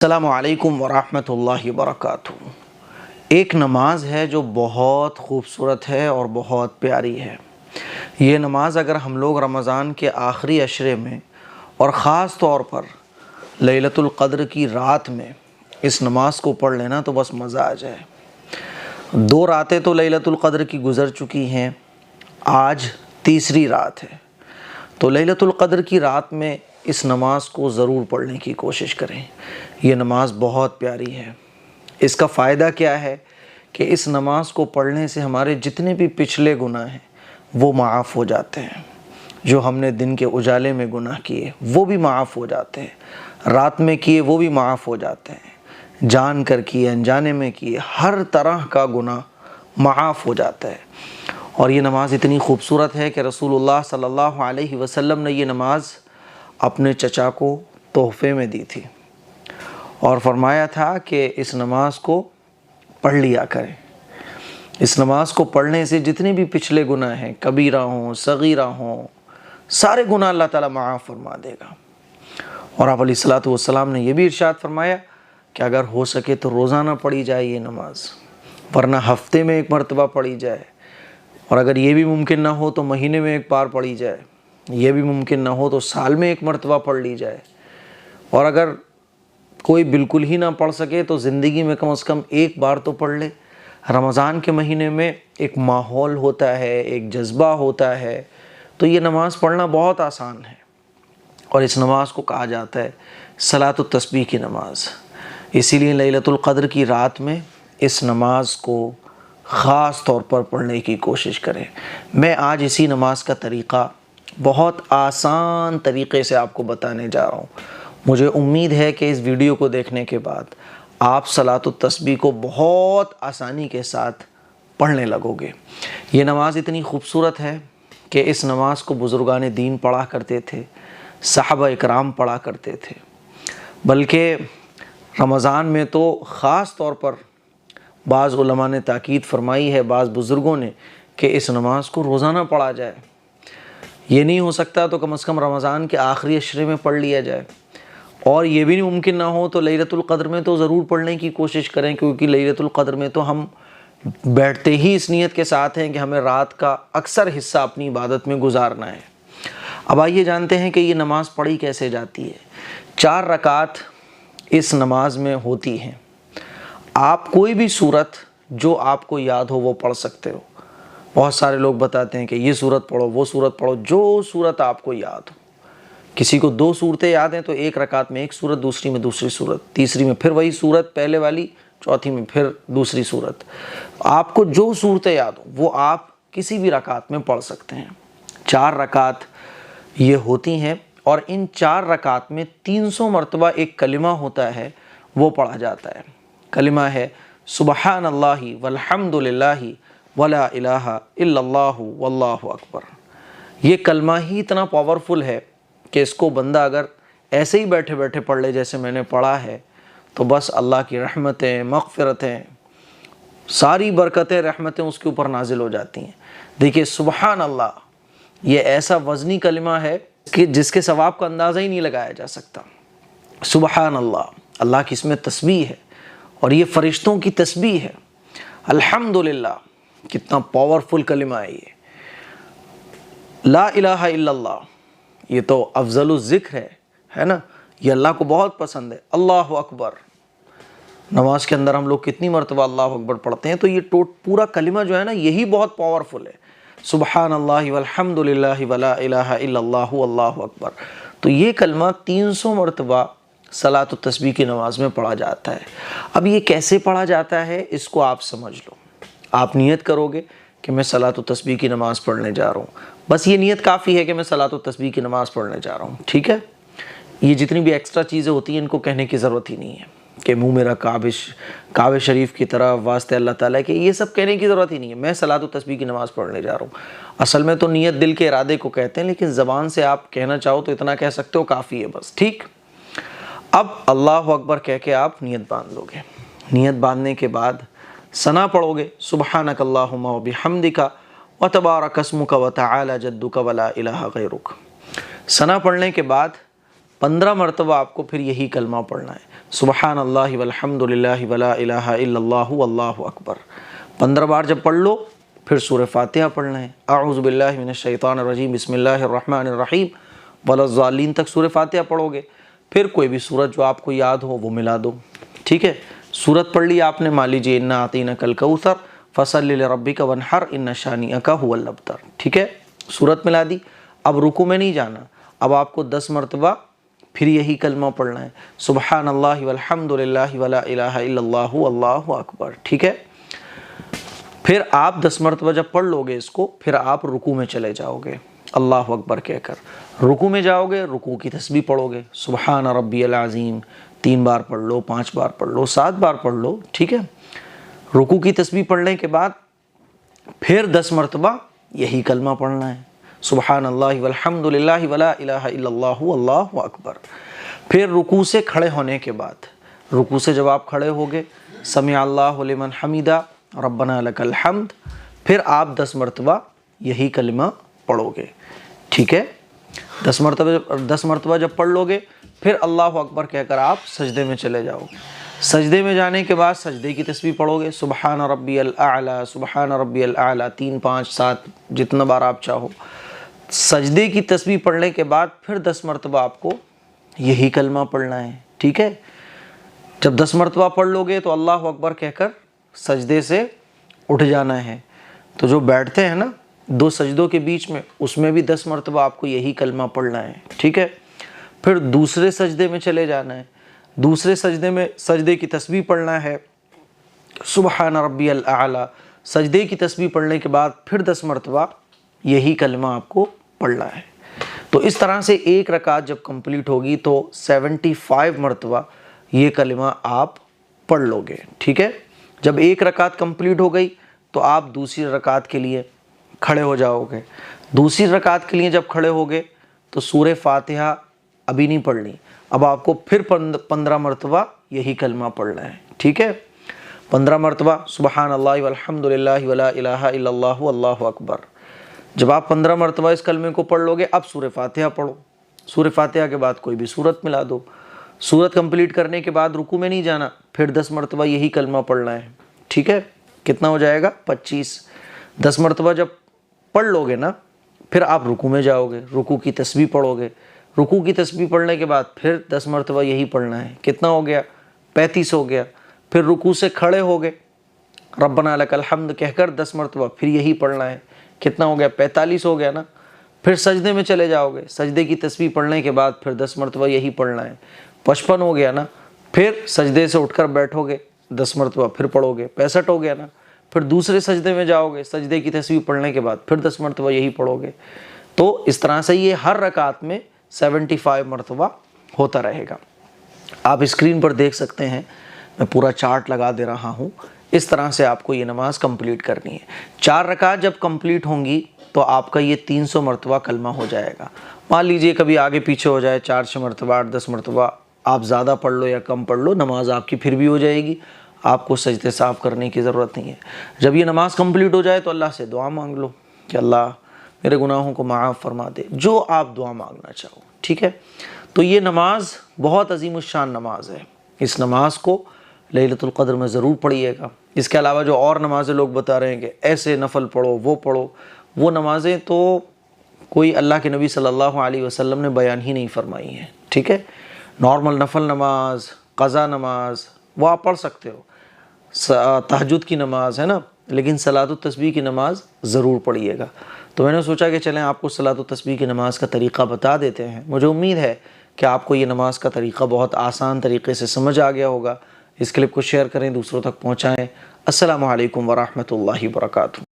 السلام علیکم ورحمۃ اللہ وبرکاتہ۔ ایک نماز ہے جو بہت خوبصورت ہے اور بہت پیاری ہے۔ یہ نماز اگر ہم لوگ رمضان کے آخری عشرے میں اور خاص طور پر لیلۃ القدر کی رات میں اس نماز کو پڑھ لینا تو بس مزہ آ جائے۔ 2 راتیں تو لیلۃ القدر کی گزر چکی ہیں، آج تیسری رات ہے، تو لیلۃ القدر کی رات میں اس نماز کو ضرور پڑھنے کی کوشش کریں۔ یہ نماز بہت پیاری ہے۔ اس کا فائدہ کیا ہے کہ اس نماز کو پڑھنے سے ہمارے جتنے بھی پچھلے گناہ ہیں وہ معاف ہو جاتے ہیں۔ جو ہم نے دن کے اجالے میں گناہ کیے وہ بھی معاف ہو جاتے ہیں، رات میں کیے وہ بھی معاف ہو جاتے ہیں، جان کر کیے انجانے میں کیے ہر طرح کا گناہ معاف ہو جاتا ہے۔ اور یہ نماز اتنی خوبصورت ہے کہ رسول اللہ صلی اللہ علیہ وسلم نے یہ نماز اپنے چچا کو تحفے میں دی تھی اور فرمایا تھا کہ اس نماز کو پڑھ لیا کریں۔ اس نماز کو پڑھنے سے جتنے بھی پچھلے گناہ ہیں، کبیرہ ہوں صغیرہ ہوں، سارے گناہ اللہ تعالیٰ معاف فرما دے گا۔ اور آپ علیہ الصلوۃ والسلام نے یہ بھی ارشاد فرمایا کہ اگر ہو سکے تو روزانہ پڑھی جائے یہ نماز، ورنہ ہفتے میں 1 مرتبہ پڑھی جائے، اور اگر یہ بھی ممکن نہ ہو تو مہینے میں 1 بار پڑھی جائے، یہ بھی ممکن نہ ہو تو سال میں 1 مرتبہ پڑھ لی جائے، اور اگر کوئی بالکل ہی نہ پڑھ سکے تو زندگی میں کم از کم 1 بار تو پڑھ لے۔ رمضان کے مہینے میں ایک ماحول ہوتا ہے، ایک جذبہ ہوتا ہے، تو یہ نماز پڑھنا بہت آسان ہے۔ اور اس نماز کو کہا جاتا ہے صلاۃ التسبیح کی نماز، اسی لیے لیلۃ القدر کی رات میں اس نماز کو خاص طور پر پڑھنے کی کوشش کریں۔ میں آج اسی نماز کا طریقہ بہت آسان طریقے سے آپ کو بتانے جا رہا ہوں۔ مجھے امید ہے کہ اس ویڈیو کو دیکھنے کے بعد آپ صلاۃ التسبیح کو بہت آسانی کے ساتھ پڑھنے لگو گے۔ یہ نماز اتنی خوبصورت ہے کہ اس نماز کو بزرگان دین پڑھا کرتے تھے، صحابہ اکرام پڑھا کرتے تھے، بلکہ رمضان میں تو خاص طور پر بعض علماء نے تاکید فرمائی ہے، بعض بزرگوں نے، کہ اس نماز کو روزانہ پڑھا جائے۔ یہ نہیں ہو سکتا تو کم از کم رمضان کے آخری عشرے میں پڑھ لیا جائے، اور یہ بھی ممکن نہ ہو تو لیلۃ القدر میں تو ضرور پڑھنے کی کوشش کریں، کیونکہ لیلۃ القدر میں تو ہم بیٹھتے ہی اس نیت کے ساتھ ہیں کہ ہمیں رات کا اکثر حصہ اپنی عبادت میں گزارنا ہے۔ اب آئیے جانتے ہیں کہ یہ نماز پڑھی کیسے جاتی ہے۔ 4 رکعت اس نماز میں ہوتی ہیں۔ آپ کوئی بھی سورت جو آپ کو یاد ہو وہ پڑھ سکتے ہو۔ بہت سارے لوگ بتاتے ہیں کہ یہ سورت پڑھو، وہ سورت پڑھو، جو سورت آپ کو یاد ہو۔ کسی کو 2 صورتیں یاد ہیں تو 1 رکعت میں 1 سورت، دوسری میں دوسری سورت، تیسری میں پھر وہی سورت پہلے والی، چوتھی میں پھر دوسری سورت۔ آپ کو جو صورتیں یاد ہو وہ آپ کسی بھی رکعت میں پڑھ سکتے ہیں۔ 4 رکعت یہ ہوتی ہیں، اور ان 4 رکعت میں 300 مرتبہ ایک کلمہ ہوتا ہے، وہ پڑھا جاتا ہے۔ کلمہ ہے سبحان اللہ والحمد للہ ولا الہ الا اللہ واللہ اکبر۔ یہ کلمہ ہی اتنا پاورفل ہے کہ اس کو بندہ اگر ایسے ہی بیٹھے بیٹھے پڑھ لے جیسے میں نے پڑھا ہے تو بس اللہ کی رحمتیں، مغفرتیں، ساری برکتیں، رحمتیں اس کے اوپر نازل ہو جاتی ہیں۔ دیکھیے سبحان اللہ یہ ایسا وزنی کلمہ ہے کہ جس کے ثواب کا اندازہ ہی نہیں لگایا جا سکتا۔ سبحان اللہ، اللہ کی اس میں تسبیح ہے، اور یہ فرشتوں کی تسبیح ہے۔ الحمدللہ کتنا پاورفل کلمہ ہے یہ۔ لا الہ الا اللہ یہ تو افضل الذکر ہے نا، یہ اللہ کو بہت پسند ہے۔ اللہ اکبر، نماز کے اندر ہم لوگ کتنی مرتبہ اللہ اکبر پڑھتے ہیں، تو یہ پورا کلمہ جو ہے نا یہی بہت پاورفل ہے۔ سبحان اللہ والحمد للہ ولا الہ الا اللہ واللہ اکبر، تو یہ کلمہ 300 مرتبہ صلاۃ التسبیح کی نماز میں پڑھا جاتا ہے۔ اب یہ کیسے پڑھا جاتا ہے اس کو آپ سمجھ لو۔ آپ نیت کرو گے کہ میں صلاۃ التسبیح کی نماز پڑھنے جا رہا ہوں، بس یہ نیت کافی ہے کہ میں صلاۃ التسبیح کی نماز پڑھنے جا رہا ہوں، ٹھیک ہے؟ یہ جتنی بھی ایکسٹرا چیزیں ہوتی ہیں ان کو کہنے کی ضرورت ہی نہیں ہے کہ منہ میرا کعبہ شریف کی طرف واسطے اللہ تعالیٰ کے، یہ سب کہنے کی ضرورت ہی نہیں ہے۔ میں صلاۃ التسبیح کی نماز پڑھنے جا رہا ہوں، اصل میں تو نیت دل کے ارادے کو کہتے ہیں، لیکن زبان سے آپ کہنا چاہو تو اتنا کہہ سکتے ہو، کافی ہے بس، ٹھیک؟ اب اللہ اکبر کہہ کے آپ نیت باندھ لو گے۔ نیت باندھنے کے بعد ثنا پڑھو گے، سبحانک اللہم وبحمدک وتبارک اسمک وتعالی جدک ولا الہ غیرک۔ ثنا پڑھنے کے بعد 15 مرتبہ آپ کو پھر یہی کلمہ پڑھنا ہے، سبحان اللہ والحمد للہ ولا الہ الا اللہ واللہ اکبر 15 بار جب پڑھ لو پھر سورہ فاتحہ پڑھنا ہے۔ اعوذ باللہ من الشیطان الرجیم بسم اللہ الرحمن الرحیم ولا الضالین تک سورہ فاتحہ پڑھو گے، پھر کوئی بھی سورت جو آپ کو یاد ہو وہ ملا دو، ٹھیک ہے۔ سورت پڑھ لی آپ نے، مان لیجیے انا اعطیناک الکوثر فصلی لربک وانحر ان شانئک هو الابتر، ٹھیک ہے، سورت ملا دی۔ اب رکوع میں نہیں جانا، اب آپ کو 10 مرتبہ پھر یہی کلمہ پڑھنا ہے، سبحان اللہ والحمد للہ ولا الہ الا اللہ واللہ اکبر، ٹھیک ہے۔ پھر آپ 10 مرتبہ جب پڑھ لو گے اس کو، پھر آپ رکوع میں چلے جاؤ گے اللہ اکبر کہہ کر، رکوع میں جاؤ گے، رکوع کی تسبیح پڑھو گے، سبحان ربی العظیم 3 بار پڑھ لو، 5 بار پڑھ لو، 7 بار پڑھ لو، ٹھیک ہے۔ رکوع کی تسبیح پڑھنے کے بعد پھر 10 مرتبہ یہی کلمہ پڑھنا ہے، سبحان اللہ والحمد للہ ولا الہ الا اللہ واللہ اکبر۔ پھر رکوع سے کھڑے ہونے کے بعد، رکوع سے جب آپ کھڑے ہوگے، سمع اللہ لمن حمیدہ ربنا لک الحمد، پھر آپ 10 مرتبہ یہی کلمہ پڑھو گے، ٹھیک ہے۔ 10 مرتبہ جب پڑھ لو گے، پھر اللہ اکبر کہہ کر آپ سجدے میں چلے جاؤ گے۔ سجدے میں جانے کے بعد سجدے کی تسبیح پڑھو گے، سبحان ربی الاعلی، سبحان ربی الاعلی 3 5 7 جتنا بار آپ چاہو۔ سجدے کی تسبیح پڑھنے کے بعد پھر 10 مرتبہ آپ کو یہی کلمہ پڑھنا ہے، ٹھیک ہے۔ جب 10 مرتبہ پڑھ لو گے تو اللہ اکبر کہہ کر سجدے سے اٹھ جانا ہے۔ تو جو بیٹھتے ہیں نا 2 سجدوں کے بیچ میں، اس میں بھی 10 مرتبہ آپ کو یہی کلمہ پڑھنا ہے، ٹھیک ہے۔ پھر دوسرے سجدے میں چلے جانا ہے، دوسرے سجدے میں سجدے کی تسبیح پڑھنا ہے، سبحان ربی الاعلی۔ سجدے کی تسبیح پڑھنے کے بعد پھر 10 مرتبہ یہی کلمہ آپ کو پڑھنا ہے۔ تو اس طرح سے ایک رکعت جب کمپلیٹ ہوگی تو 75 مرتبہ یہ کلمہ آپ پڑھ لو گے، ٹھیک ہے۔ جب ایک رکعت کمپلیٹ ہو گئی تو آپ دوسری رکعت کے لیے کھڑے ہو جاؤ گے۔ دوسری رکعت کے لیے جب کھڑے ہوگے تو سورہ فاتحہ ابھی نہیں پڑھنی، اب آپ کو پھر 15 مرتبہ یہی کلمہ پڑھنا ہے، ٹھیک ہے۔ 15 مرتبہ سبحان اللہ والحمد للہ ولا الہ الا اللہ واللہ اکبر۔ جب آپ 15 مرتبہ اس کلمے کو پڑھ لو گے، اب سورہ فاتحہ پڑھو، سورہ فاتحہ کے بعد کوئی بھی سورت ملا دو۔ سورت کمپلیٹ کرنے کے بعد رکوع میں نہیں جانا، پھر 10 مرتبہ یہی کلمہ پڑھنا ہے، ٹھیک ہے۔ کتنا ہو جائے گا؟ 25۔ 10 مرتبہ جب پڑھ لو گے نا، پھر آپ رکوع میں جاؤ گے، رکوع کی تسبیح پڑھو گے، رکوع کی تسبیح پڑھنے کے بعد پھر 10 مرتبہ یہی پڑھنا ہے۔ کتنا ہو گیا؟ 35 ہو گیا۔ پھر رکوع سے کھڑے ہو گے، ربنا لک الحمد کہہ کر 10 مرتبہ پھر یہی پڑھنا ہے۔ کتنا ہو گیا؟ 45 ہو گیا نا۔ پھر سجدے میں چلے جاؤ گے، سجدے کی تسبیح پڑھنے کے بعد پھر 10 مرتبہ یہی پڑھنا ہے۔ 55 ہو گیا نا۔ پھر سجدے سے اٹھ کر بیٹھو گے، 10 مرتبہ پھر پڑھو گے۔ 65 ہو گیا نا۔ پھر دوسرے سجدے میں جاؤ گے، سجدے کی تسبیح پڑھنے کے بعد پھر 10 مرتبہ یہی پڑھو گے۔ تو اس طرح سے یہ ہر رکعت میں 75 مرتبہ ہوتا رہے گا۔ آپ اسکرین پر دیکھ سکتے ہیں، میں پورا چارٹ لگا دے رہا ہوں، اس طرح سے آپ کو یہ نماز کمپلیٹ کرنی ہے۔ 4 رکعت جب کمپلیٹ ہوں گی تو آپ کا یہ 300 مرتبہ کلمہ ہو جائے گا۔ مان لیجئے کبھی آگے پیچھے ہو جائے، 4 مرتبہ 8-10 مرتبہ آپ زیادہ پڑھ لو یا کم پڑھ لو، نماز آپ کی پھر بھی ہو جائے گی، آپ کو سجدے صاف کرنے کی ضرورت نہیں ہے۔ جب یہ نماز کمپلیٹ ہو جائے تو اللہ سے دعا مانگ لو کہ اللہ میرے گناہوں کو معاف فرما دے، جو آپ دعا مانگنا چاہو، ٹھیک ہے۔ تو یہ نماز بہت عظیم الشان نماز ہے، اس نماز کو لیلۃ القدر میں ضرور پڑھیے گا۔ اس کے علاوہ جو اور نمازیں لوگ بتا رہے ہیں کہ ایسے نفل پڑھو، وہ نمازیں تو کوئی اللہ کے نبی صلی اللہ علیہ وسلم نے بیان ہی نہیں فرمائی ہیں، ٹھیک ہے۔ نارمل نفل نماز، قضا نماز وہ آپ پڑھ سکتے ہو، تہجد کی نماز ہے نا، لیکن صلاۃ التسبیح کی نماز ضرور پڑھیے گا۔ تو میں نے سوچا کہ چلیں آپ کو صلاۃ التسبیح کی نماز کا طریقہ بتا دیتے ہیں۔ مجھے امید ہے کہ آپ کو یہ نماز کا طریقہ بہت آسان طریقے سے سمجھ آ گیا ہوگا۔ اس کلپ کو شیئر کریں، دوسروں تک پہنچائیں۔ السلام علیکم ورحمۃ اللہ وبرکاتہ۔